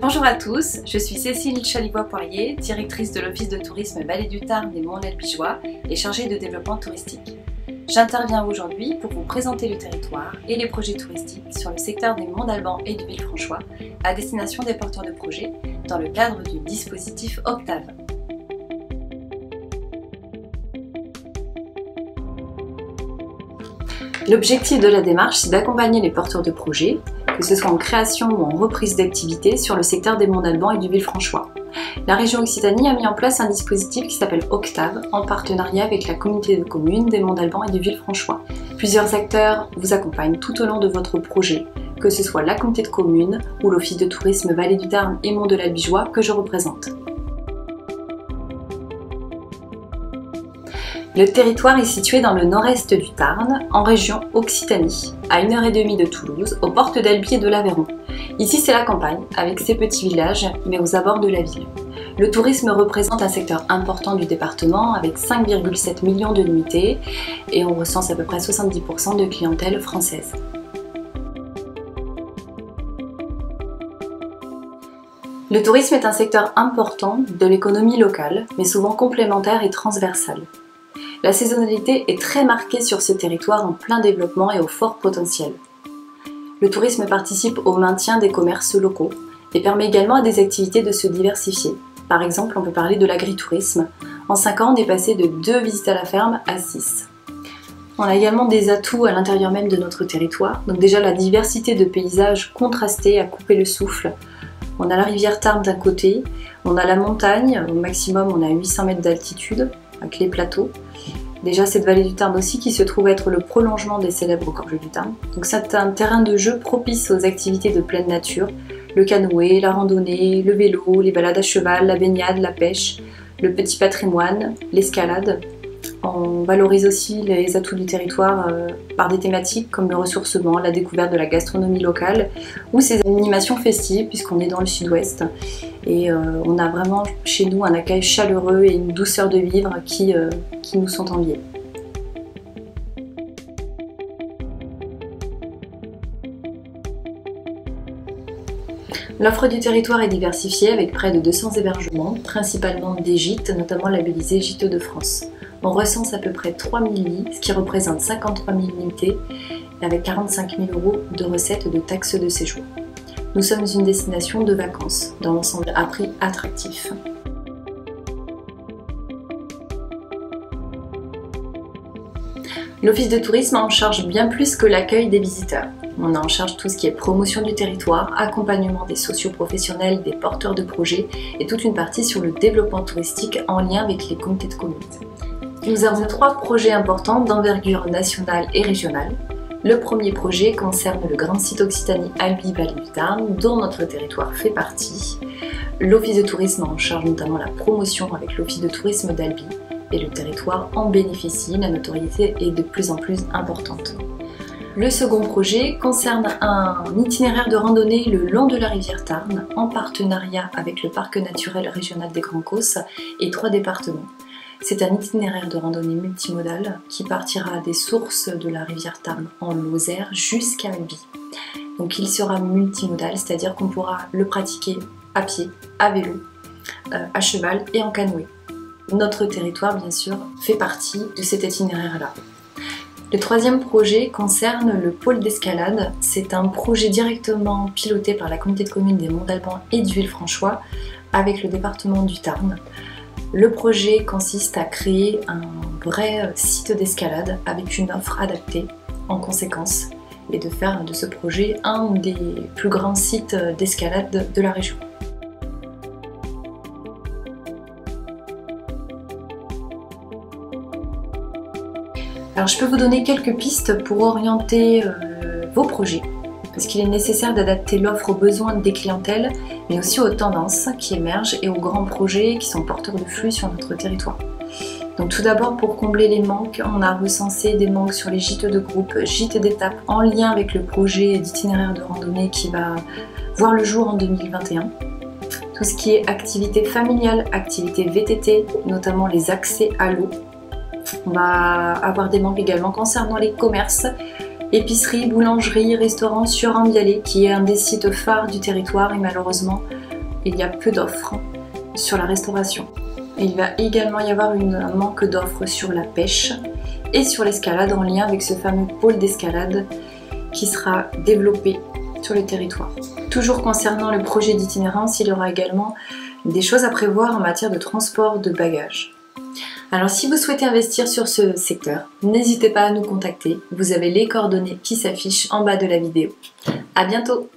Bonjour à tous, je suis Cécile Chalivois-Poirier, directrice de l'Office de tourisme Vallée du Tarn des Monts-l'Albigeois et chargée de développement touristique. J'interviens aujourd'hui pour vous présenter le territoire et les projets touristiques sur le secteur des Monts d'Alban et du Villefranchois à destination des porteurs de projets dans le cadre du dispositif Octave. L'objectif de la démarche, c'est d'accompagner les porteurs de projets, que ce soit en création ou en reprise d'activité sur le secteur des Monts d'Alban et du Villefranchois. La région Occitanie a mis en place un dispositif qui s'appelle Octave, en partenariat avec la communauté de communes des Monts d'Alban et du Villefranchois. Plusieurs acteurs vous accompagnent tout au long de votre projet, que ce soit la communauté de communes ou l'Office de tourisme Vallée du Tarn et Monts de l'Albigeois que je représente. Le territoire est situé dans le nord-est du Tarn, en région Occitanie, à 1h30 de Toulouse, aux portes d'Albi et de l'Aveyron. Ici, c'est la campagne, avec ses petits villages, mais aux abords de la ville. Le tourisme représente un secteur important du département, avec 5,7 millions de nuitées, et on recense à peu près 70% de clientèle française. Le tourisme est un secteur important de l'économie locale, mais souvent complémentaire et transversal. La saisonnalité est très marquée sur ce territoire en plein développement et au fort potentiel. Le tourisme participe au maintien des commerces locaux et permet également à des activités de se diversifier. Par exemple, on peut parler de l'agritourisme. En 5 ans, on est passé de 2 visites à la ferme à 6. On a également des atouts à l'intérieur même de notre territoire. Donc déjà la diversité de paysages contrastés à couper le souffle. On a la rivière Tarn d'un côté, on a la montagne, au maximum on a 800 mètres d'altitude, avec les plateaux. Déjà cette vallée du Tarn aussi qui se trouve être le prolongement des célèbres gorges du Tarn. Donc c'est un terrain de jeu propice aux activités de pleine nature, le canoë, la randonnée, le vélo, les balades à cheval, la baignade, la pêche, le petit patrimoine, l'escalade. On valorise aussi les atouts du territoire par des thématiques comme le ressourcement, la découverte de la gastronomie locale ou ces animations festives puisqu'on est dans le sud-ouest. Et on a vraiment chez nous un accueil chaleureux et une douceur de vivre qui nous sont enviés. L'offre du territoire est diversifiée avec près de 200 hébergements, principalement des gîtes, notamment labellisés Gîtes de France. On recense à peu près 3000 lits, ce qui représente 53 000 unités, avec 45 000 € de recettes de taxes de séjour. Nous sommes une destination de vacances, dans l'ensemble à prix attractif. L'Office de tourisme a en charge bien plus que l'accueil des visiteurs. On a en charge tout ce qui est promotion du territoire, accompagnement des socioprofessionnels, des porteurs de projets et toute une partie sur le développement touristique en lien avec les comités de communes. Nous avons 3 projets importants d'envergure nationale et régionale. Le premier projet concerne le grand site Occitanie Albi-Vallée du Tarn, dont notre territoire fait partie. L'Office de tourisme a en charge notamment la promotion avec l'Office de tourisme d'Albi et le territoire en bénéficie, la notoriété est de plus en plus importante. Le second projet concerne un itinéraire de randonnée le long de la rivière Tarn en partenariat avec le Parc naturel régional des Grands Causses et 3 départements. C'est un itinéraire de randonnée multimodal qui partira des sources de la rivière Tarn en Lozère jusqu'à Albi. Donc il sera multimodal, c'est-à-dire qu'on pourra le pratiquer à pied, à vélo, à cheval et en canoë. Notre territoire, bien sûr, fait partie de cet itinéraire-là. Le troisième projet concerne le pôle d'escalade. C'est un projet directement piloté par la communauté de communes des Monts d'Alban et du Villefranchois avec le département du Tarn. Le projet consiste à créer un vrai site d'escalade avec une offre adaptée en conséquence et de faire de ce projet un des plus grands sites d'escalade de la région. Alors je peux vous donner quelques pistes pour orienter vos projets, parce qu'il est nécessaire d'adapter l'offre aux besoins des clientèles, mais aussi aux tendances qui émergent et aux grands projets qui sont porteurs de flux sur notre territoire. Donc tout d'abord, pour combler les manques, on a recensé des manques sur les gîtes de groupe, gîtes d'étape, en lien avec le projet d'itinéraire de randonnée qui va voir le jour en 2021. Tout ce qui est activité familiale, activité VTT, notamment les accès à l'eau. On va avoir des manques également concernant les commerces, épiceries, boulangeries, restaurants sur Ambialé, qui est un des sites phares du territoire et malheureusement il y a peu d'offres sur la restauration. Et il va également y avoir un manque d'offres sur la pêche et sur l'escalade en lien avec ce fameux pôle d'escalade qui sera développé sur le territoire. Toujours concernant le projet d'itinérance, il y aura également des choses à prévoir en matière de transport de bagages. Alors si vous souhaitez investir sur ce secteur, n'hésitez pas à nous contacter, vous avez les coordonnées qui s'affichent en bas de la vidéo. À bientôt!